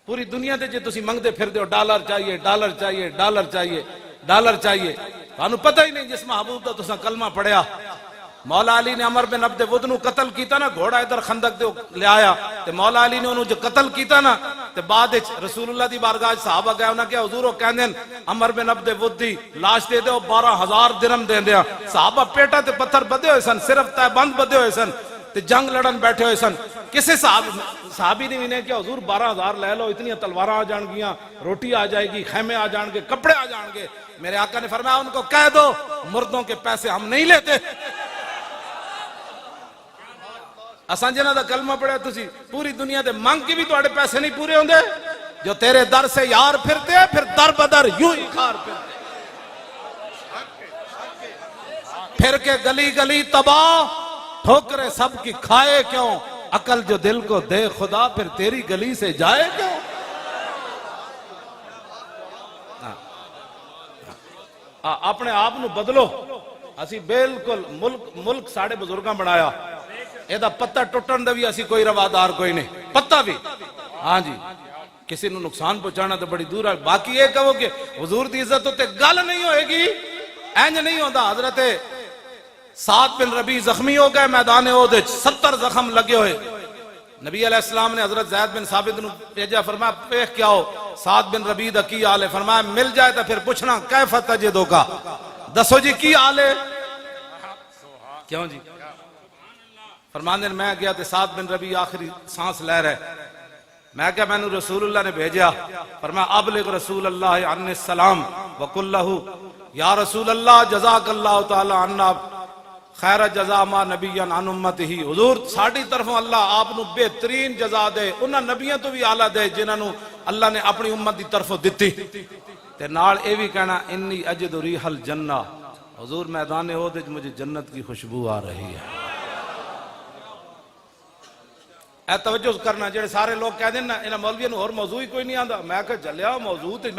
پوری دنیا دے جے تسی منگدے پھر دیو ڈالر چاہیے ڈالر چاہیے ڈالر چاہیے ڈالر چاہیے، تانوں پتہ ہی نہیں جس محبوب دا تساں کلمہ پڑھیا۔ مولا علی نے عمر بن عبد ود نو قتل کیتا نا، گھوڑا ادھر خندق دے لے آیا تے مولا علی نے انہوں جو قتل کیتا نا تے بعد وچ رسول اللہ دی بارگاہ صحابہ گئے انہاں کہ حضور او کہندے عمر بن عبد ود دی لاش دے دیو 12,000 درہم دے دیا۔ صحابہ پیٹا تے پتھر بدے ہوئے سن، صرف تے بند بدے ہوئے سن تے جنگ لڑن بیٹھے ہوئے سن۔ کسے صحابی نے بھی کہ حضور 12,000 لے لو، اتنی تلواراں آ جان گیاں، روٹی آ جائے گی، خیمے آ جان گے، کپڑے آ جان گے۔ میرے آقا نے فرمایا ان کو کہہ دو مردوں کے پیسے ہم نہیں لیتے۔ اساں جنہاں دا کلمہ پڑھیا تسی پوری دنیا دے مانگ کے بھی تواڈے پیسے نہیں پورے ہوندے، جو تیرے در سے یار پھرتے پھر در بدر یوں ہی خار پھرتے، پھر کے گلی گلی تباہ، ٹھوکرے سب کی کھائے کیوں، عقل جو دل کو دے خدا پھر تیری گلی سے جائے کیوں۔ اپنے آپ نو بدلو، اسی بالکل ملک ساڑھے بزرگاں بنایا، ایدہ پتہ ٹوٹن دے بھی اسی کوئی روادار کوئی نہیں، پتہ بھی ہاں جی کسی نو نقصان پہنچانا تو بڑی دور ہے۔ باقی یہ کہو کہ حضور دی عزت ہوتے گل نہیں ہوئے گی، اینج نہیں ہوتا۔ حضرت سعد بن ربی زخمی ہو گئے میدان احد، 70 زخم لگے ہوئے، نبی علیہ السلام نے حضرت زید بن ثابت نو بھیجا، فرمایا پیخ کیا ہو سعد بن ربی دا کی حال ہے؟ فرمایا مل جائے تو پھر پوچھنا کیف تجدو کا، دسو جی کی حال ہے؟ کیوں جی؟ فرمانے میں گیا تے سعد بن ربی آخری سانس لے رہے، میں کہا میں نے رسول اللہ نے بھیجا، فرمایا ابلغ رسول اللہ عنہ السلام وقل لہو یا رسول اللہ جزاک اللہ تعالی عنہ خیر جزا ما نبیان عن امت ہی، حضور ساڑھی طرفوں اللہ آپ نو بہترین جزا دے، انہاں نبیوں تو بھی آلہ دے جنہاں نو اللہ نے اپنی امت دی طرفوں دیتی۔ تے نال اے بھی کہنا انی اجد ریح الجنہ، حضور میدان احد مجھے جنت کی خوشبو آ رہی ہے۔ اے توجہ کرنا، جڑے سارے لوگ کہہ دیں نا انہاں مولویوں اور موضوع ہی کوئی نہیں آندا، میں کہا جلیا موضوع تے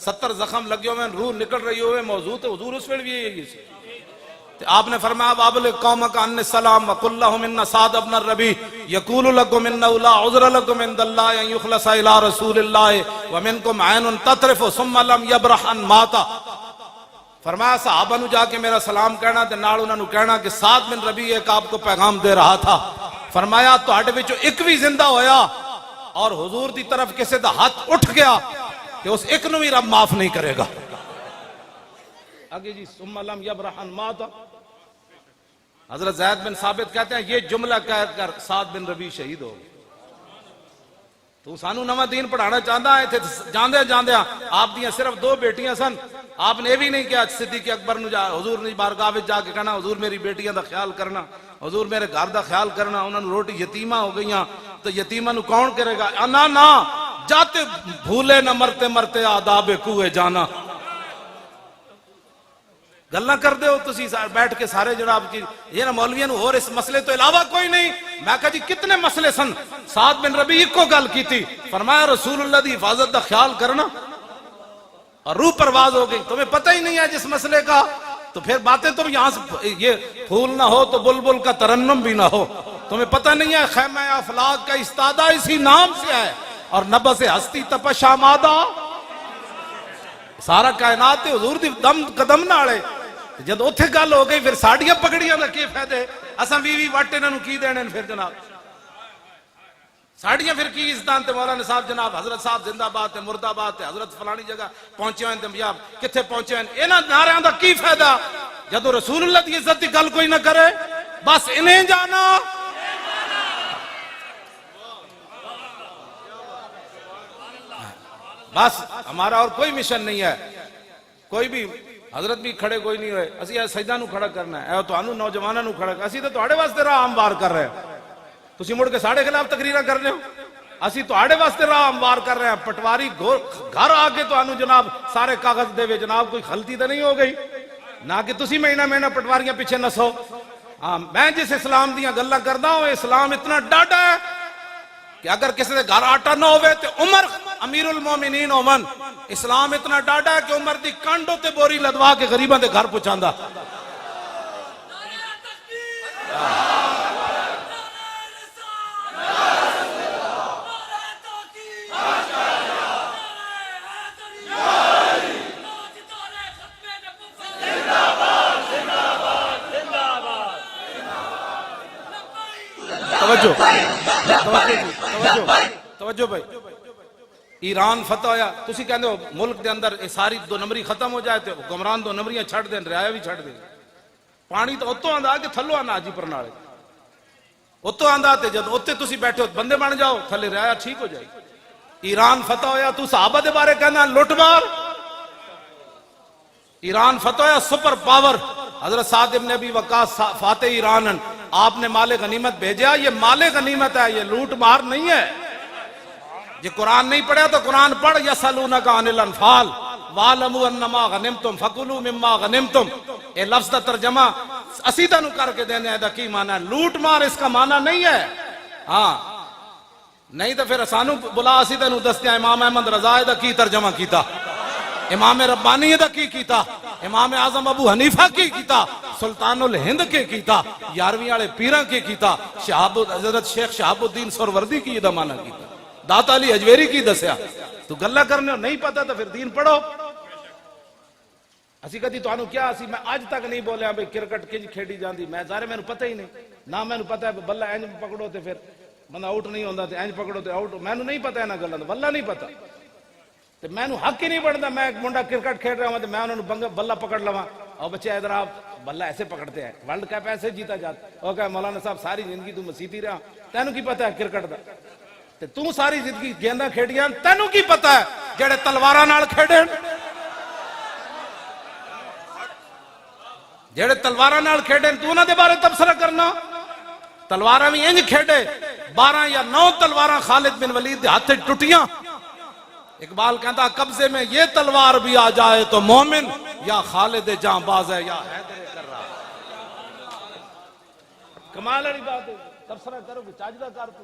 70 زخم لگے ہوئے روح نکل رہی ہوئے موضوع تے حضور اس ویل بھی یہی سی۔ آپ نے فرمایا وابلغ قومک عنی السلام وقل لہم ان سعد بن الربیع یقول لکم انہ لا عذر لکم عند اللہ ان یخلص الی رسول اللہ ومنکم عین تطرف ثم لم یبرح ان ماتا۔ فرمایا صحابہ نو جا کے میرا سلام کہنا تے نال انہاں نو کہنا کہ سعد بن ربیع ایک آپ کو پیغام دے رہا تھا، فرمایا تواڈے وچوں ایک بھی زندہ ہویا اور حضور دی طرف کسی دا ہاتھ اٹھ گیا کہ اس ایک نو بھی رب معاف نہیں کرے گا۔ آگے جی ثم لم یبرح ان ماتا، حضرت زید بن ثابت کہتے ہیں یہ جملہ کہہ کر سعد بن ربیع شہید ہو گئے۔ تو سانو نواں دین پڑھانا چاہتا ہے، جاندے جاندے آپ دیاں صرف 2 بیٹیاں سن، آپ نے بھی نہیں کیا صدیق اکبر نو جا حضور نے بارگاہ وچ جا کے کہنا حضور میری بیٹیاں دا خیال کرنا، حضور میرے گھر دا خیال کرنا، انہاں نو روٹی یتیمہ ہو گئیاں تو یتیمہ نو کون کرے گا؟ نا جاتے بھولے نہ مرتے مرتے آداب کوئے جانا۔ گلہ کر دے ہو تسی بیٹھ کے سارے جناب کی یہ نا مولویوں نے اور اس مسئلے تو علاوہ کوئی نہیں۔ میں کہا جی کتنے مسئلے سن، سعد بن ربیع کو گل کی تھی، فرمایا رسول اللہ دی حفاظت دا خیال کرنا، اور روح پرواز ہو گئی۔ تمہیں پتہ ہی نہیں ہے جس مسئلے کا، تو پھر باتیں تم یہاں سے یہ پھول نہ ہو تو بلبل کا ترنم بھی نہ ہو، تمہیں پتہ نہیں ہے خیمہ افلاک کا استادہ اسی نام سے ہے، اور نبض ہستی تپش آمادہ سارا کائنات حضور دی دم قدم نالے۔ جد اتھے گل ہو گئی پھر ساڑیاں پکڑیاں دا کی فائدے، اساں بھی واٹے انہوں کی دینے پھر جناب ساڑیاں پھر کی عزتان تے مولانا صاحب جناب حضرت صاحب زندہ بات ہے مردہ بات ہے حضرت فلانی جگہ پہنچے ہوئے ہیں کتھے پہنچے ہوئے ہیں، انہاں نعرہاں دا کی فائدہ جدو رسول اللہ دی عزت دی گل کوئی نہ کرے، بس انہیں جانا۔ بس ہمارا اور کوئی مشن نہیں ہے، کوئی بھی حضرت بھی کھڑے کوئی نہیں ہوئے، اسی سجدہ نو کھڑا کرنا ہے، تو انہوں نوجوانہ نو کھڑا کرنا، اسی تو تواڈے واسطے راہ ہموار کر رہے ہیں، تسی مڑ کے ساڑھے خلاف تقریرہ کر رہے ہو، اسی تواڈے واسطے راہ ہموار کر رہے ہیں۔ پٹواری گھر آگے تو انہوں جناب سارے کاغذ دے وے جناب کوئی غلطی تو نہیں ہو گئی، نہ کہ تسی مہینہ مہینہ پٹواریاں پیچھے نسو۔ میں جس اسلام دیاں گلاں کردا ہوں، اسلام اتنا ڈاڈا ہے کہ اگر کسی دے گھر آٹا نہ ہوئے تو عمر امیر المومنین عمر، اسلام اتنا ڈاڈا ہے کہ عمر دی کانڈوں تے بوری لدوا کے غریباں دے گھر پہنچاندا۔ توجہ توجہ بھائی، ایران فتح ہویا، تسی کہندے ہو ملک دے اندر یہ ساری دو نمبری ختم ہو جائے تے حکمران دو نمبریاں چھڑ دین، رعایا بھی چھڑ دین، پانی تو اتوں آندا کہ تھلو آنا جی پرنالے اتوں آندا تے جد اتنے تسی بیٹھے ہو بندے بن جاؤ تھلے رعایا ٹھیک ہو جائے. ایران فتح ہویا تو صحابہ دے بارے کہنا لٹ مار. ایران فتح ہویا سپر پاور، حضرت سعد ابن ابی وقاص فاتح ایران، آپ نے مال غنیمت بھیجا، یہ مال غنیمت ہے، یہ لوٹ مار نہیں ہے. یہ قرآن نہیں پڑھا تو قرآن پڑھ. یسألونک عن الانفال وَاعْلَمُوا أَنَّمَا غَنِمْتُمْ فَكُلُوا مِمَّا غَنِمْتُمْ. اے لفظ دا ترجمہ اسیدہ نو کر کے دینے دا کی معنی ہے؟ لوٹ مار اس کا معنی نہیں ہے. ہاں نہیں تو پھر سانو بلا اسیدہ نو دستیا امام احمد رضا دا کی ترجمہ کیتا، امام ربانی دا کی کیتا، امام اعظم ابو حنیفہ کی کیتا، سلطان الہند کے کیتا، یارویں والے پیران کے کیتا، حضرت شیخ شہاب الدین سروردی کی دا معنی کیتا، داتا علی حجویری کی دسیا. تو گلہ کرنے ہو نہیں پتا تو پھر دین پڑھو. اسی کہتی تو آنو کیا اسی میں آج تک نہیں بولیا بھئی کرکٹ کج کھیڑی جاندی، میں ظاہر میں نے پتہ ہی نہیں نہ میں نے پتہ ہے بلہ اینج پکڑو تے پھر بندہ آؤٹ نہیں ہوندہ تے اینج پکڑو تے آؤٹ، میں نے نہیں پتہ ہے نا گلہ تو واللہ نہیں پتہ تے میں نے حق ہی نہیں پڑھتا. میں ایک منڈا کرکٹ کھیڑ رہا ہوں تے میں انہوں نے بلہ پکڑ لواں اور بچے ادھر آپ بلہ ایسے پکڑتے ہیں، ورلڈ کپ ایسے جیتا جاتا. اور کہا مولانا صاحب ساری زندگی تو مسیتی رہا، تینوں کی پتہ ہے کرکٹ دا؟ تے تو ساری زندگی گیندہ کھیڑیاں، تینوں کی پتہ ہے جڑے تلوارہ نال کھیڑے جڑے تلوارہ نال کھیڑے تو انہاں دے بارے تبصرہ کرنا. تلوارہ بھی انج کھیڑے 12 یا 9 تلوارہ خالد بن ولید دے ہاتھ ٹوٹیاں. اقبال کہتا قبضے میں یہ تلوار بھی آ جائے تو مومن یا خالد جاں باز ہے یا حیدر کر رہا. کمال والی بات ہے. تبصرہ کرو کہ چاجدہ کر تو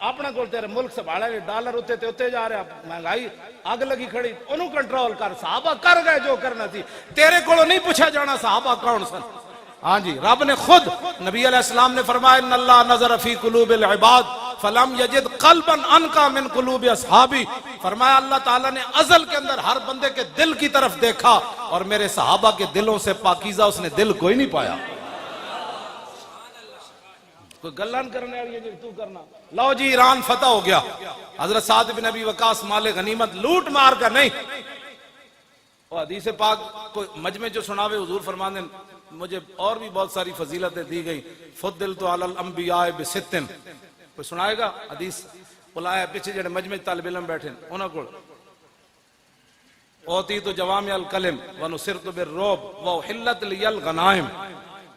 اپنا کول تیرے ملک سنبھالا ڈالر اتے تے اتے جا رہا، مہنگائی اگ لگی کھڑی، انہوں کنٹرول کر. صحابہ کر گئے جو کرنا تھی، تیرے کولو نہیں پوچھا جانا صحابہ کون سن. ہاں جی رب نے خود نبی علیہ السلام نے فرمایا ان اللہ نظر فی قلوب العباد فلم یجد قلبا انقا من قلوب اصحابی. فرمایا اللہ تعالیٰ نے ازل کے اندر ہر بندے کے دل کی طرف دیکھا اور میرے صحابہ کے دلوں سے پاکیزہ اس نے دل کوئی نہیں پایا. کوئی گلان کرنے والی ہے جو تو کرنا. لو جی ایران فتح ہو گیا، حضرت سعد بن ابی وقاص مال غنیمت لوٹ مار کر نہیں. اور حدیث پاک کوئی مجمع جو سناوے حضور فرمانے مجھے اور بھی بہت ساری فضیلتیں دی گئی. فضلت علی الانبیاء بستن، کوئی سنائے گا حدیث؟ بلایا پیچھے جڑے مجمع طالب علم بیٹھے انہاں کو اوتیت جوامع الکلم ونصرت بالرعب واحلت لی الغنائم.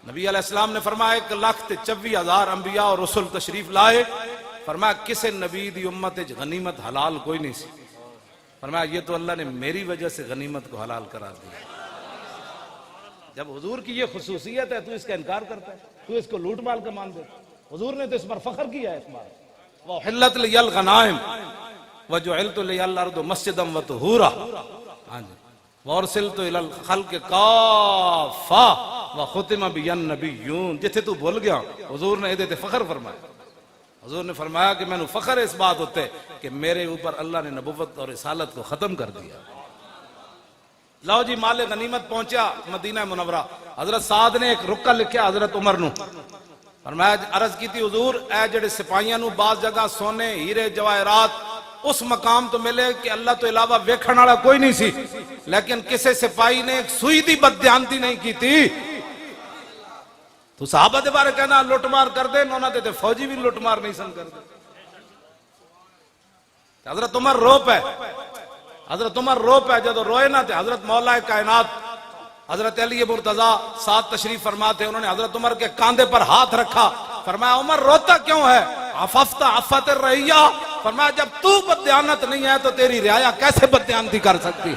نبی علیہ السلام نے فرمایا 1,24,000 انبیاء اور رسول تشریف لائے. فرمایا کسے نبی دی امت غنیمت حلال کوئی نہیں سی. فرمایا یہ تو اللہ نے میری وجہ سے غنیمت کو حلال قرار دیا. جب حضور کی یہ خصوصیت ہے تو اس کا انکار کرتا ہے، تو اس کو لوٹ مال کا مان دے. حضور نے تو اس پر فخر کیا ہے. اس بار وَحِلَّتْ لِيَ الْغَنَائِمْ وَجُعِلْتُ لِيَ الْأَرْضُ مَسْجِدًا وَطُهُورًا. ہاں جی وَأُرْسِلْتُ إِلَى الْخَلْقِ كَافَّةً وَخُتِمَ بِيَ النَّبِيُّونَ. جتھے تو بھول گیا حضور نے ادھے فخر فرمایا. حضور نے فرمایا کہ میں نے فخر اس بات ہوتے کہ میرے اوپر اللہ نے نبوت اور رسالت کو ختم کر دیا. لو جی مال غنیمت پہنچا مدینہ منورہ. حضرت سعد نے ایک رکہ لکھیا حضرت عمر نو. فرمایا عرض کی تھی حضور اے جڑے سپاہیاں نو بعض جگہ سونے ہیرے جواہرات اس مقام تو ملے کہ اللہ تو علاوہ ویکھن والا کوئی نہیں سی، لیکن کسے سپاہی نے ایک سوئی دی بددیانتی نہیں کی تھی. تو صحابہ دے بارے کہنا لوٹ مار کر دے، انہوں نے فوجی بھی لوٹ مار نہیں سن کر دے. حضرت عمر رو پہ، حضرت عمر رو پہ جدو روئے نہ تھے. حضرت مولا کائنات حضرت علی مرتضیٰ ساتھ تشریف فرما تھے، انہوں نے حضرت عمر کے کاندھے پر ہاتھ رکھا. فرمایا عمر روتا کیوں ہے؟ عففت عفت الرعیہ. فرمایا جب تو بددیانت نہیں ہے تو تیری رعایا کیسے بددیانتی کر سکتی؟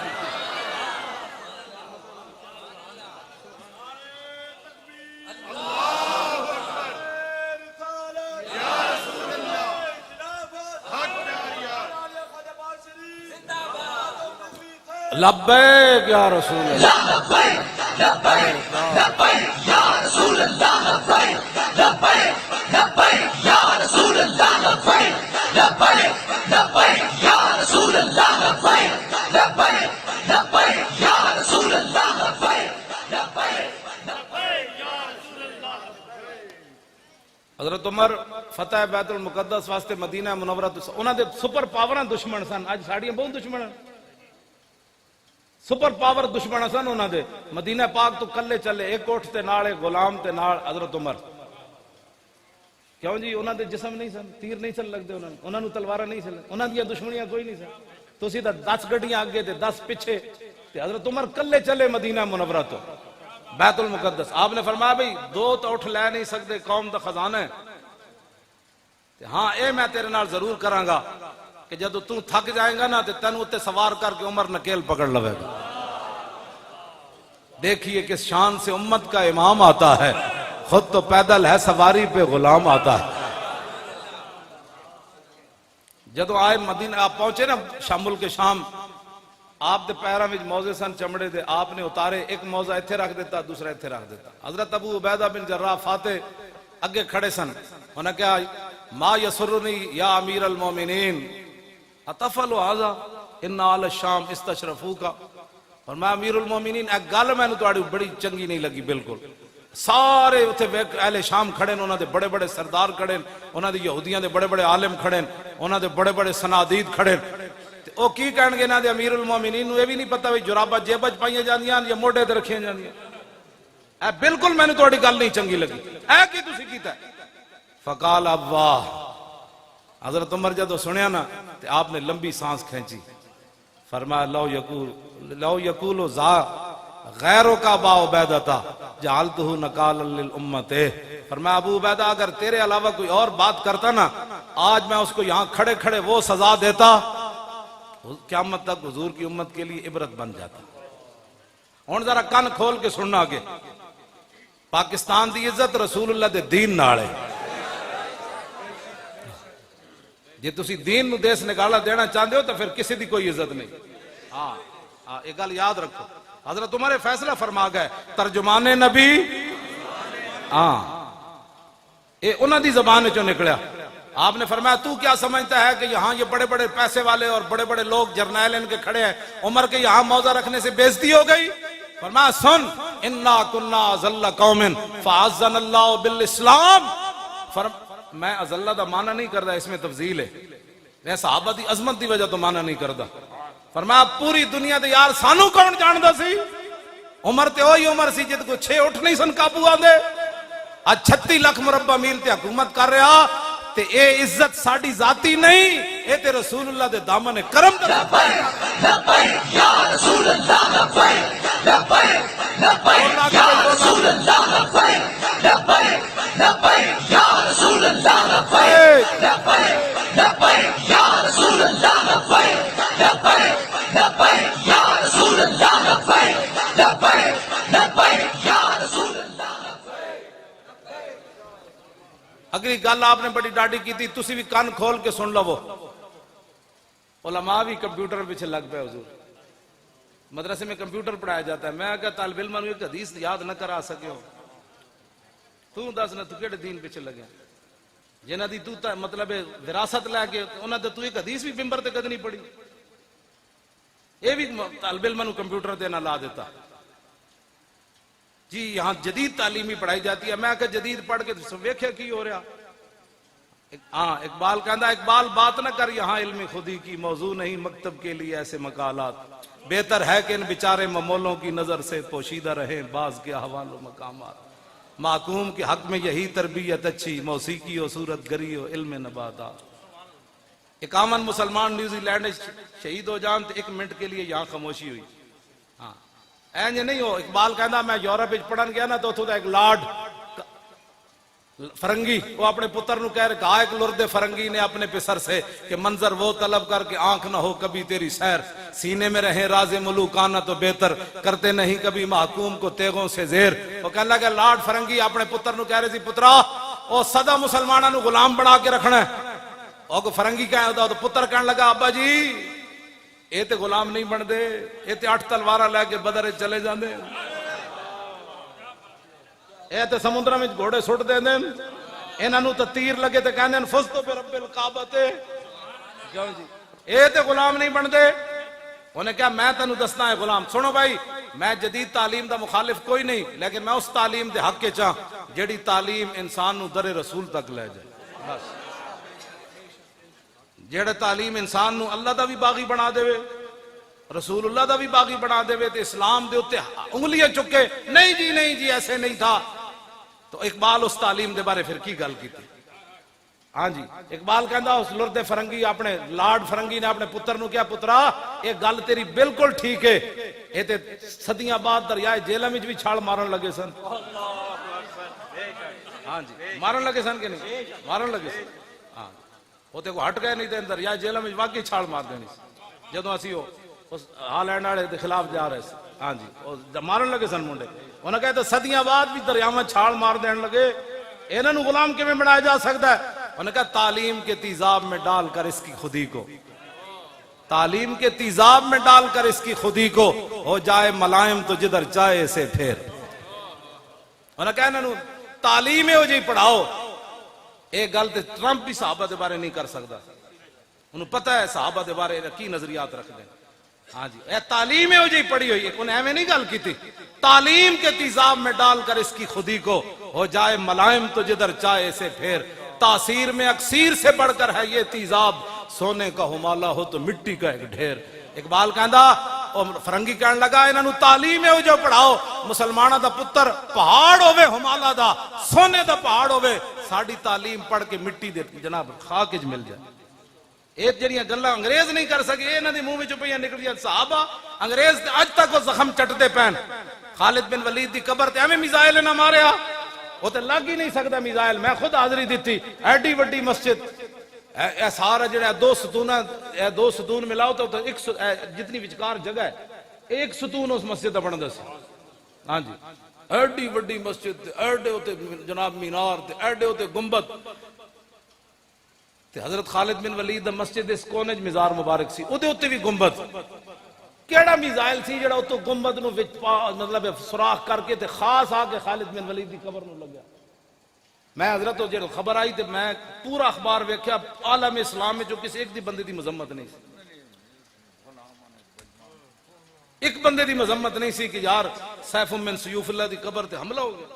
لبیک یا رسول اللہ، لبیک لبیک لبیک یا رسول اللہ، لبیک لبیک لبیک یا رسول اللہ، لبیک لبیک لبیک یا رسول اللہ، لبیک لبیک لبیک یا رسول اللہ، لبیک لبیک لبیک یا رسول اللہ. حضرت عمر فتح بیت المقدس واسطے مدینہ منورہ انہاں دے سپر پاوراں دشمن سن، اج ساڈیاں بہت دشمن ہیں، سپر پاور دشمن سن انہاں دے، مدینہ پاک تو کلے چلے، ایک اٹھ تے نال ایک غلام تے نال حضرت عمر، کیوں جی انہاں دے جسم نہیں سن، تیر نہیں سن لگدے انہاں نوں تلواراں نہیں سن، انہاں دیاں دشمنیاں کوئی نہیں سن، تسی تے 10 گڈیاں اگے تے 10 پیچھے، تے حضرت عمر کلے چلے مدینہ منورہ تو بیت المقدس، آپ نے فرمایا بھئی دو تو اٹھ لے نہیں سکتے، قوم دا خزانہ ہے، ہاں اے میں تیرے نال ضرور کراں گا کہ جدو تو تھک جائے گا نا تے تینوں تے سوار کر کے عمر نکیل پکڑ لوے گا۔ دیکھیے کس شان سے امت کا امام آتا ہے، خود تو پیدل ہے سواری پہ غلام آتا ہے۔ جدو آئے مدینہ آپ پہنچے نا شام ملک شام، آپ دے پیراں وچ موزے سن چمڑے دے، آپ نے اتارے، ایک موزہ ایتھے رکھ دیتا دوسرا ایتھے رکھ دیتا۔ حضرت ابو عبیدہ بن جراح فاتح اگے کھڑے سن، انہوں نے کہا ما یسرنی یا امیر المومنین اتفعل ھذا ان آل الشام استشرفوکا، اور میں امیر المومنین ایک گل میں نے تہاڈی بڑی چنگی نہیں لگی، بالکل سارے اتھے اہل شام کھڑے انہاں دے بڑے بڑے سردار کھڑے، انہاں دے یہودیاں دے بڑے بڑے عالم کھڑے، انہاں دے بڑے بڑے سنادید کھڑے، او کی کہن گے نا دے امیر المومنین نو یہ بھی نہیں پتہ وی جرابہ جیبہ چ پائیاں جاندیاں یا موڈے تے رکھیاں جاندیاں، اے بالکل میں نے تہاڈی گل نہیں چنگی لگی، اے کی تسی کیتا ہے؟ فقال ابواہ، حضرت عمر جدو سنیا نا تے آپ نے لمبی سانس کھینچی، فرمایا لو یقول ذا غیروں کا با عبیدتا جعلتہ نکالا للامت، فرمایا ابو عبیدہ اگر تیرے علاوہ کوئی اور بات کرتا نا آج میں اس کو یہاں کھڑے کھڑے وہ سزا دیتا، قیامت تک حضور کی امت کے لیے عبرت بن جاتا۔ ہن ذرا کان کھول کے سننا آگے، پاکستان دی عزت رسول اللہ دے دین نال ہے، جے تسی دین نو دیس نگالا دینا چاہتے ہو تو پھر کسی دی کوئی عزت نہیں۔ ہاں ایک گل یاد رکھو، حضرت عمر فیصلہ فرما گئے ترجمان نبی، ہاں اے انہاں دی زبان چوں نکلیا، آپ نے فرمایا تو کیا سمجھتا ہے کہ یہاں یہ بڑے بڑے پیسے والے اور بڑے بڑے لوگ جرنیل ان کے کھڑے ہیں، عمر کے یہاں موضع رکھنے سے بےزتی ہو گئی؟ فرمایا سن انا کنا ذل قوم فعزنا اللہ بالاسلام، میں ازلہ دا معنی نہیں کردا، اس میں تفضیل ہے، میں صحابہ دی عظمت دی وجہ تو معنی نہیں کردا، فرمایا پوری دنیا دے یار سانو کون جاندا سی؟ عمر تے وہی عمر سی جد کو 6 اٹھ نہیں سن قابو آندے، آج 36 لاکھ مربع میل تے حکومت کر رہا، تے اے عزت ساڑی ذاتی نہیں، اے تے رسول اللہ دے دامن کرم دا۔ لبیک لبیک یا رسول اللہ، لبیک لبیک لبیک یا رسول اللہ، لبیک لبیک لبیک یا رسول اللہ، لبیک لبیک لبیک یا رسول اللہ، لبیک لبیک لبیک یا رسول اللہ، لبیک لبیک لبیک یا رسول اللہ۔ اگلی گل آپ نے بڑی ڈاڈی کی تھی، تسی بھی کان کھول کے سن لو، علماء بھی کمپیوٹر پیچھے لگ پہ، حضور مدرسے میں کمپیوٹر پڑھایا جاتا ہے، میں کہا طالب علم نے ایک حدیث یاد نہ کرا سکے ہو، تو دس نہ تو کیڑے دین پیچھے لگے جنہ دی تو مطلب وراثت لے کے انہاں تے تو ایک حدیث بھی ممبر تے کد نہیں پڑھی، یہ بھی طالب علم نے کمپیوٹر تے نہ لا دیتا جی یہاں جدید تعلیمی پڑھائی جاتی ہے، میں کہ جدید پڑھ کے ویکھے کی ہو رہا، ہاں اقبال کہندا اقبال بات نہ کر یہاں علم خودی کی، موضوع نہیں مکتب کے لیے ایسے مقالات، بہتر ہے کہ ان بیچارے ممولوں کی نظر سے پوشیدہ رہیں بعض کے احوال و مقامات، محکوم کے حق میں یہی تربیت اچھی، موسیقی و صورت گری و علم نباتات۔ 51 مسلمان نیوزی لینڈ شہید ہو جان تو 1 منٹ کے لیے یہاں خاموشی ہوئی، ہاں اینج نہیں ہو، اقبال کہنا میں یورپ پڑھن گیا نا تو اتھوں دا ایک لارڈ فرنگی وہ اپنے پتر نو کہہ رہے کہا ایک لرد فرنگی نے اپنے پسر سے کہ منظر وہ طلب کر کے آنکھ نہ ہو کبھی تیری سیر، سینے میں رہیں راز ملوکانہ تو بہتر، کرتے نہیں کبھی محکوم کو تیغوں سے زیر۔ وہ کہنے لگا لارڈ فرنگی اپنے پتر نو کہہ رہے سی پترا او سدا مسلمانہ نو غلام بنا کے رکھنا ہے، اور فرنگی کہہ تو پتر کہنے لگا ابا جی اے تے غلام نہیں بن دے، اے تے 8 تلوارہ لے کے بدر چلے جاندے، اے تے سمندر میں گھوڑے سٹ دے دیں، انہاں نو تے تیر لگے تے کہندے ہیں فزتو برب الکعبۃ، کیوں جی اے تے غلام نہیں بن دے، انہیں کہا میں تینوں دسنا ہے غلام، سنو بھائی میں جدید تعلیم دا مخالف کوئی نہیں، لیکن میں اس تعلیم دے حق کے چاہ جیڑی تعلیم انسان نو در رسول تک لے جائے۔ بس جڑے تعلیم انسان نو اللہ دا بھی باغی بنا دے رسول اللہ دا بھی باغی بنا دے تے اسلام دے اوتے انگلیاں چکے نہیں جی ایسے نہیں تھا، تو اقبال اس تعلیم دے بارے پھر کی گل کی تھی؟ ہاں جی اقبال کہندا اس لرد فرنگی اپنے لارڈ فرنگی نے اپنے پتر نو کیا پترا یہ گل تیری بالکل ٹھیک ہے، یہ تے صدیاں بعد دریائے جہلم وچ بھی چھال مارن لگے سن۔ ہاں جی مارن لگے سن کہ نہیں مارن لگے سن، ہاں وہ تے کو ہٹ گئے نہیں تے دریائے جہلم وچ واقعی چھال مار دینی سی جدوں اسی اس ہالینڈ والے دے خلاف جا رہے سی۔ ہاں جی مارن لگے سن منڈے، انہاں کہتے صدیاں بعد بھی دریاواں چھال مار دین لگے، انہاں نو غلام کیویں بنایا جا سکتا ہے؟ انہوں نے کہا تعلیم کے تیزاب میں ڈال کر اس کی خودی کو، تعلیم کے تیزاب میں ڈال کر اس کی خودی کو ہو جائے ملائم تو جدھر چاہے اسے پھیر۔ انہوں نے کہا انہوں تعلیم ہو جی پڑھاؤ، ایک گل تے ٹرمپ بھی صحابہ دے بارے نہیں کر سکتا، انہوں پتہ ہے صحابہ دے بارے کی نظریات رکھ دیں۔ ہاں جی اے تعلیم ہو جی پڑھی ہوئی، انہیں ایویں نہیں گل کی تھی، تعلیم کے تیزاب میں ڈال کر اس کی خودی کو ہو جائے ملائم تو جدھر چاہے اسے پھیر، تاثیر میں اکسیر سے بڑھ کر ہے یہ تیزاب، سونے کا ہمالہ ہو تو مٹی کا ایک ڈھیر۔ اقبال کہندا فرنگی کہن لگا انہاں نو تعلیم ہو جو پڑھاؤ، مسلمانہ دا پتر پہاڑ ہوے ہمالہ دا، سونے دا پہاڑ ہوے، ساڑی تعلیم پڑھ کے مٹی دے جناب خاک وچ مل جائے۔ ایک جڑیاں گلاں انگریز نہیں کر سکے انہاں دی منہ وچوں پئیاں نکلیاں، صحابہ انگریز تے اج تک وہ زخم چٹتے پین۔ خالد بن ولید دی قبر تے ایویں میزائل نہ ماریا، وہ تے لگ ہی نہیں سکتا میزائل، میں خود حاضری دیتی، ایڈی وڈی مسجد، اے سارا جڑا دو ستون ملاؤ تو ایک جتنی وچکار جگہ ہے ایک ستون اس مسجد دا بندا سی۔ ہاں جی ایڈی وڈی مسجد، ایڈے ہوتے جناب مینار تے ایڈے ہوتے گنبد تے حضرت خالد بن ولید دا مسجد اس کونے وچ مزار مبارک سی، اودے اوتے بھی گنبد، کیڑا میزائل سی جڑا اتو گنبد نو وچ مطلب سوراخ کر کے تے خاص آ کے خالد بن ولید دی قبر نو لگیا۔ میں حضرت تو جڑا خبر آئی تے میں پورا اخبار ویکھیا، عالم اسلام میں جو کسی ایک دی بندے دی مذمت نہیں سی، ایک بندے دی مذمت نہیں سی کہ یار سیف من سیوف اللہ دی قبر تے حملہ ہو گیا۔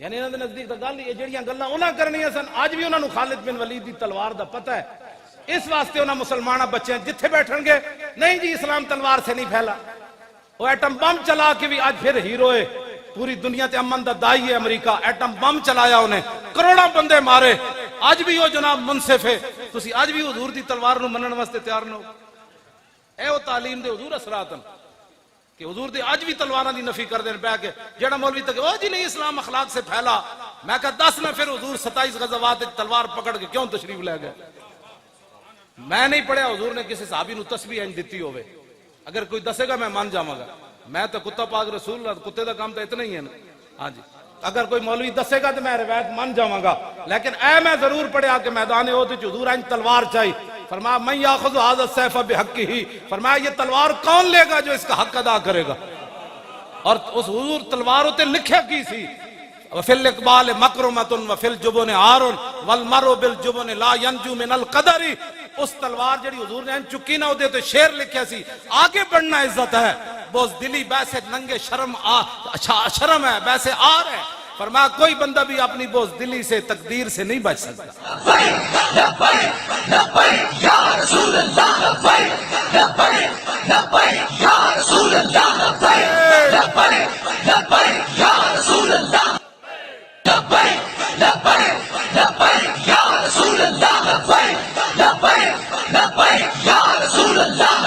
یعنی انہاں دے نزدیک تے گل یہ جڑیاں گلاں انہاں کرنیاں سن، اج بھی انہاں نو خالد بن ولید دی تلوار دا پتہ ہے، اس واسطے انہاں مسلمانہ بچے جتھے بیٹھن گے نہیں جی اسلام تلوار سے نہیں پھیلا۔ وہ ایٹم بم چلا کے بھی آج پھر ہیرو ہے، پوری دنیا تے امن دا دائی ہے امریکہ، ایٹم بم چلایا انہیں، کروڑوں بندے مارے، آج بھی وہ جناب منصف ہے، تسی آج بھی حضور دی تلوار نو منن واسطے تیار نہ ہو۔ اے وہ تعلیم دے حضور اثراتن کہ حضور دے آج بھی تلواراں دی نفی کر دین پہ کہ جڑا مولوی تک او جی نہیں اسلام اخلاق سے پھیلا، میں کہا 10 نہ پھر حضور 27 غزوات تلوار پکڑ کے کیوں تشریف لے گئے؟ میں نہیں پڑھیا حضور نے کسی صحابی نو تسبیح انج دتی ہوئے، اگر کوئی دسے گا میں مان جاواں گا، میں تو کتا پاک رسول اللہ، کتے دا کام تو اتنا ہی ہے نا۔ ہاں جی اگر کوئی مولوی دسے گا تو میں روایت مان جاواں گا، لیکن اے میں ضرور پڑھیا کہ میدان احد وچ حضور انج تلوار چاہی، فرمایا من یاخذ ھذا السیف بحقہ، فرمایا یہ تلوار کون لے گا جو اس کا حق ادا کرے گا۔ اور اس حضور تلوار تے لکھیا کی سی وفی الاقبال مکرمۃ وفی الجبن عار والمرء بالجبن لا ینجو من القدر، اس تلوار جڑی حضور نے چکی نہ ادے تو شعر لکھیا سی آگے بڑھنا عزت ہے، بزدلی بیسے ننگے شرم ہے بیسے آر ہے، فرمایا کوئی بندہ بھی اپنی بزدلی سے تقدیر سے نہیں بچ سکتا۔ لبیک یا رسول اللہ، لبیک یا رسول اللہ، لبیک یا رسول اللہ، لبیک یا رسول اللہ، لبیک یا رسول اللہ، لبیک یا رسول اللہ، لبیک یا رسول اللہ،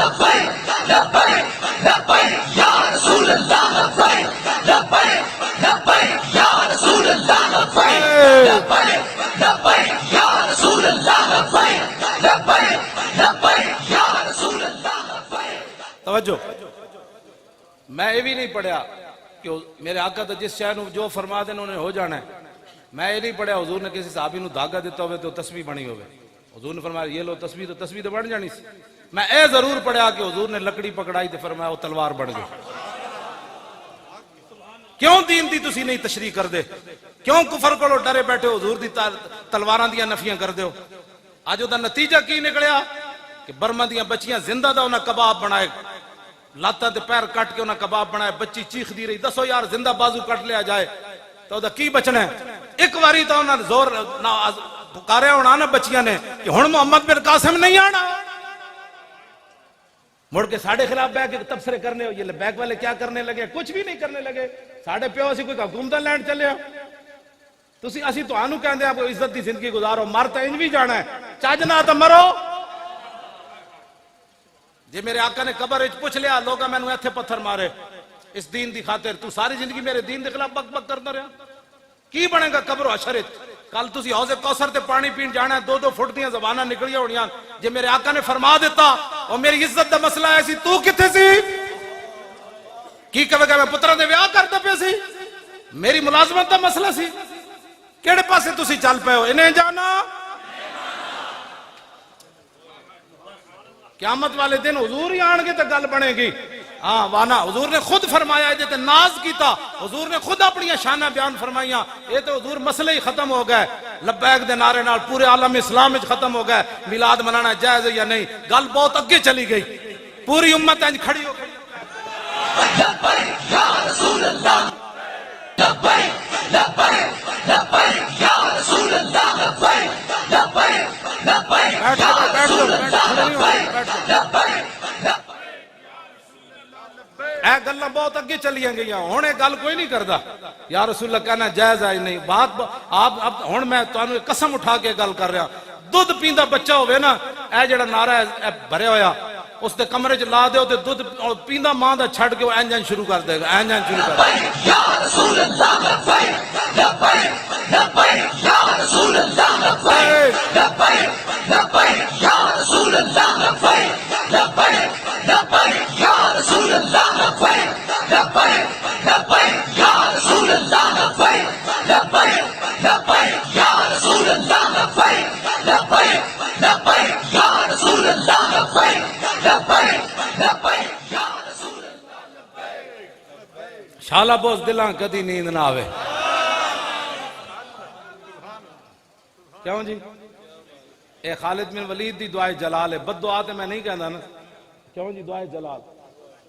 لبیک یا رسول اللہ، لبیک یا رسول اللہ۔ توجہ، میں یہ بھی نہیں پڑھیا کہ میرے آقا تو جس شے نو جو فرما دیں انہوں نے ہو جانا ہے، میں یہ نہیں پڑھیا حضور نے کسی صحابی نو دھاگا دیتا ہوئے تو تسبیح بنی ہوئے، حضور نے فرمایا یہ لو تسبیح تو بن جانی سی۔ میں اے ضرور پڑھیا کہ حضور نے لکڑی پکڑائی تو فرمایا وہ تلوار بن گئی۔ کیوں دین دی تسی نہیں تشریح کر دے؟ کیوں کفر کو ڈرے بیٹھے حضور دی تلواراں دیاں نفیاں کر دیو؟ آج دا نتیجہ کی نکلیا کہ برما دیاں بچیاں زندہ دا انہاں کباب بنائے، لاتاں تے پیر کٹ کے انہاں کباب بنائے، بچی چیخ دی رہی، دسو یار زندہ بازو کٹ لیا جائے تو دا کی بچنا ہے؟ ایک واری تو انہوں نے زور پکاریا ہونا نا بچیاں نے کہ ہن محمد بن قاسم نہیں آنا، مڑ کے ساڑھے خلاف بیک تبصرے کرنے ہو، یہ بیک والے کیا کرنے لگے؟ کچھ بھی نہیں کرنے لگے، ساڑھے پیو اسی کوئی حکومت لینڈ چلے ہو، تسی اسی تو آنو کہندے آپ کو عزت دی زندگی گزارو، مر تو انج بھی جانا ہے، چاجنا تو مرو۔ جی میرے آقا نے قبر وچ پوچھ لیا لوگا میں نے ایتھے پتھر مارے اس دین دی خاطر، تو ساری زندگی میرے دین دے خلاف بک بک کرتا رہا، کی بنے گا قبر و حشر وچ؟ کل تسی حوض کوثر تے پانی پین جانا ہے، 2 فٹ دیاں زباناں نکلیاں ہونیاں، جے میرے آقا نے فرما دیتا اور میری عزت دا مسئلہ ہے سی تو کتھے سی؟ کی کہے گا میں پترا دے ویاہ کرتا پہ سی؟ میری ملازمت دا مسئلہ سی؟ کیڑے پاسے تسی چل پے ہو؟ انہیں جانا قیامت والے دن حضور ہی آن گے تو گل بنے گی۔ ہاں وانا حضور نے خود فرمایا جے تے ناز کیتا، حضور نے خود اپنی شانہ بیان فرمائیاں، یہ تو حضور مسئلے ہی ختم ہو گئے، لبیک دے نعرے نال پورے عالم اسلام وچ ختم ہو گئے، میلاد منانا جائز ہے یا نہیں، گل بہت اگے چلی گئی، پوری امت انج کھڑی ہو گئی۔ لبیک یا رسول اللہ، لبیک لبیک لبیک یا رسول اللہ، لبیک لبیک لبیک یا رسول اللہ، اے گلاں بہت اگے چلیاں گئیاں، ہن اے گل کوئی نہیں کردا یا رسول اللہ کہنا جائز ہے نہیں، بات آپ ہن میں تانوں قسم اٹھا کے گل کر رہا، دودھ پیندا بچہ ہوے نا، اے جڑا نعرہ ہے بھریا ہویا اس دے کمرے چ لا دیو تے دودھ پیندا ماں دا چھڈ کے اینجن شروع کر دے گا، اینجن شروع کر دے گا۔ یا رسول اللہ لبیک لبیک لبیک یا رسول اللہ لبیک لبیک لبیک یا رسول اللہ لبیک لبیک لبیک یا رسول اللہ لبیک لبیک لبیک یا رسول اللہ لبیک لبیک لبیک یا رسول اللہ لبیک لبیک لبیک یا رسول اللہ لبیک لبیک لبیک یا رسول اللہ لبیک۔ شالا بوس دلاں کدی نیند نہ آوے، کیوں جی؟ اے خالد بن ولید دی دعائے جلال ہے، بد دعا تے میں نہیں کہندا نا، کیوں جی؟ دعائے جلال،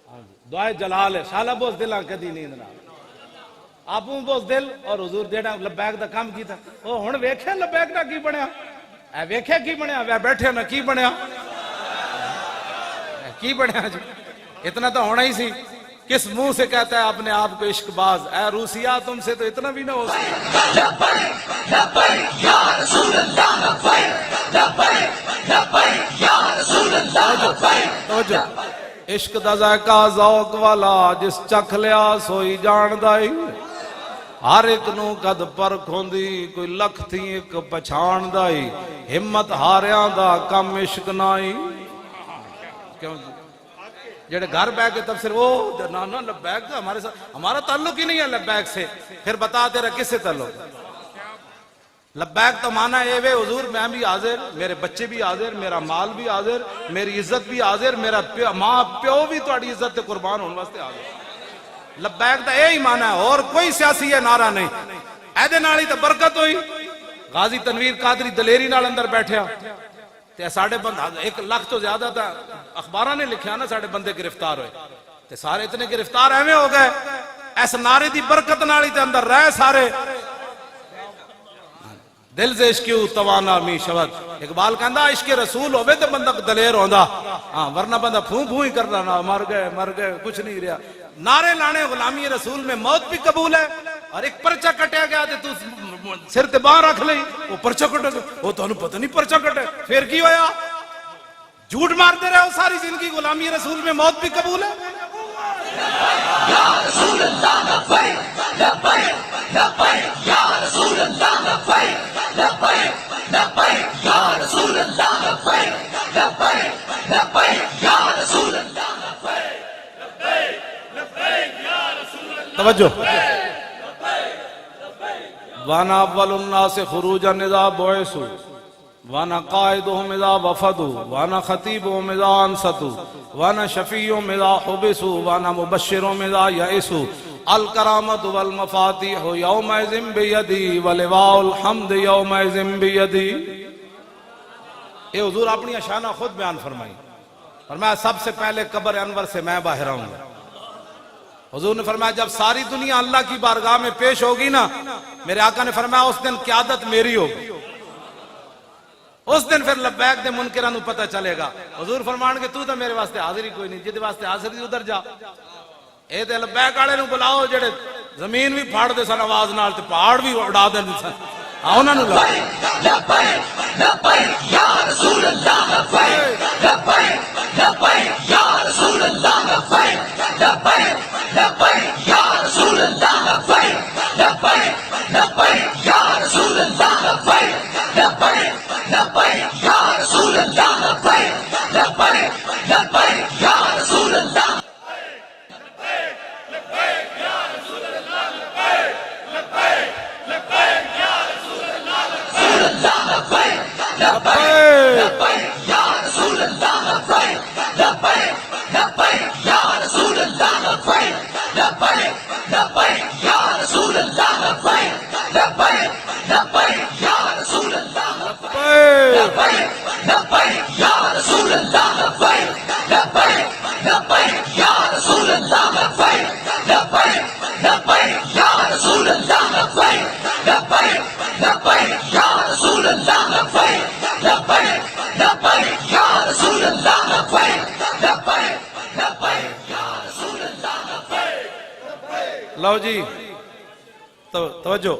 ہاں جی دعائے جلال ہے، شالا بوس دلاں کدی نیند نہ آوے، آپوں بوس دل اور حضور جیڑا لبیک دا کام کیتا، او ہن ویکھیا لبیک دا کی بنیا، اے ویکھیا کی بنیا، وے بیٹھے نا کی بنیا، کی بنیا جی؟ اتنا تو ہونا ہی سی، کس منہ سے کہتا ہے اپنے آپ کو عشق باز، اے روسیا تم سے تو اتنا بھی نہ ہو سکتا۔ لبیک لبیک یا رسول اللہ لبیک لبیک لبیک یا رسول اللہ لبیک۔ توجہ، عشق دا ذائقہ ذوق والا جس چکھ لیا سوئی جاندائی، ہر ایک نو قد پرکھ ہوندی کوئی لکھ تھی ایک پچھان دائی، ہمت ہاریاں دا کم عشق نائی۔ کیوں جی؟ جڑے گھر بیٹھ کے تفسیر وہ نا لبیک کا ہمارے ساتھ ہمارا تعلق ہی نہیں ہے لبیک سے، پھر بتا تیرا کس سے تعلق؟ لبیک تو مانا ہے وے حضور میں بھی حاضر، میرے بچے بھی حاضر، میرا مال بھی حاضر، میری عزت بھی حاضر، میرا ماں پیو بھی تہاڈی عزت تے قربان ہونے واسطے حاضر۔ لبیک دا یہی مانا ہے، اور کوئی سیاسی ہے نعرہ نہیں، ایدے نالی تو برکت ہوئی۔ غازی تنویر قادری دلیری نال اندر بیٹھیا تے ساڑھے بندہ 1 لاکھ تو زیادہ تھا، اخبارہ نے لکھیا نا ساڑھے بندے گرفتار ہوئے تے سارے اتنے گرفتار ایویں ہو گئے، ایس نعرے دی برکت نالی تے اندر رہے سارے۔ دل سے عشقیو توانا می شود، اقبال کہندا عشق رسول ہوئے تے بندہ دلیر ہوندا، ہاں ورنہ بندہ پھوں پھوں ہی کردا نا، مر گئے کچھ نہیں رہا۔ نعرے لانے غلامی رسول میں موت بھی قبول ہے، اور ایک پرچہ کٹیا گیا تے تو سر تے باہر رکھ لئی، وہ پرچہ کٹے وہ تانوں پتہ نہیں پرچہ کٹے، پھر کی ہویا؟ جھوٹ مارتے رہے ہو ساری زندگی، غلامی رسول میں موت بھی قبول ہے۔ یا رسول اللہ لبیک لبیک لبیک یا رسول اللہ لبیک لبیک لبیک یا رسول اللہ لبیک لبیک لبیک یا رسول اللہ لبیک لبیک یا رسول اللہ۔ توجہ، وانا اول الناس خروجا اذا بعثوا وانا قائدهم اذا وفدوا وانا خطيبهم اذا انصتوا وانا شفيعهم اذا حبسوا وانا مبشرهم اذا يئسوا الکرامت والمفاتیح یومئذ بیدی ولواء الحمد یومئذ بیدی۔ یہ حضور اپنی شانہ خود بیان فرمائی، فرمایا سب سے پہلے قبر انور سے میں باہر آؤں گا، حضور نے فرمایا جب ساری دنیا اللہ کی بارگاہ میں پیش ہوگی نا، میرے آقا نے فرمایا اس دن قیادت میری ہوگی، اس دن پھر لبیک دے منکران کو پتہ چلے گا۔ حضور فرمان کہ تو میرے واسطے حاضر ہی کوئی نہیں، جدے واسطے حاضر ہی ادھر جا۔ اے تے لبیک والے نو بلاؤ جڑے زمین بھی پھاڑ دے سن آواز نال تے پہاڑ بھی اڑا دے سن، انہاں نو لا لبیک لبیک یا رسول اللہ، لبیک لبیک لبیک یا رسول اللہ، لبیک لبیک لبیک یا رسول اللہ، لبیک لبیک لبیک یا رسول اللہ، لبیک لبیک لبیک یا رسول اللہ، لبیک لبیک لبیک یا رسول اللہ۔ لو جی توجہ،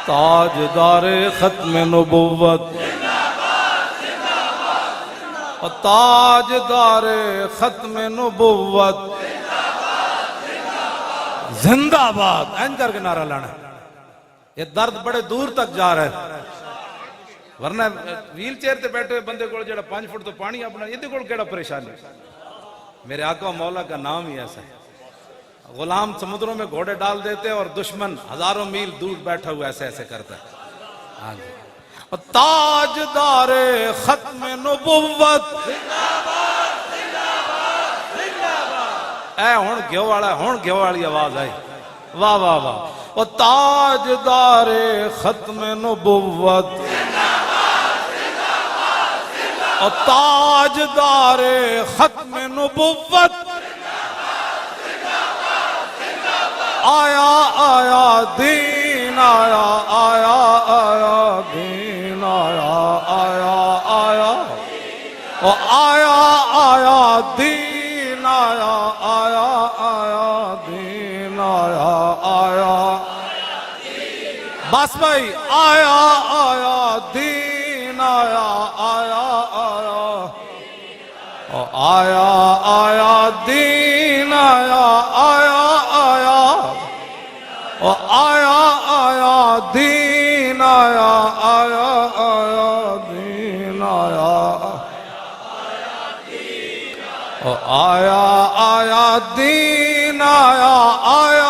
تاجدار ختم نبوت، تاجدار ختم نبوت زندہ باد، این کر کے نعرہ لانا۔ یہ درد بڑے دور تک جا رہا ہے، ورنہ ویل چیئر تے بیٹھے ہوئے بندے کو جڑا 5 فٹ تو پانی اپنا یہ دیکھو کیڑا پریشانی۔ میرے آقا مولا کا نام ہی ایسا ہے، غلام سمندروں میں گھوڑے ڈال دیتے اور دشمن ہزاروں میل دور بیٹھا ہوا ایسے ایسے کرتا ہے۔ ہاں جی، تاجدار ختم نبوت، اے ہون گیو والا، ہون گیو والی آواز آئی، واہ واہ واہ۔ وہ تاجدار ختم نبوت، اور تاجدار ختم نبوت، آیا آیا دین آیا، آیا آیا دین آیا، آیا آیا او آیا آیا دین آیا، آیا آیا دین آیا، آیا بس بھائی، آیا آیا دین آیا، آیا آیا او آیا آیا دین آیا، آیا آیا او آیا آیا دین آیا، آیا آیا دین آیا، او آیا آیا دین آیا، آیا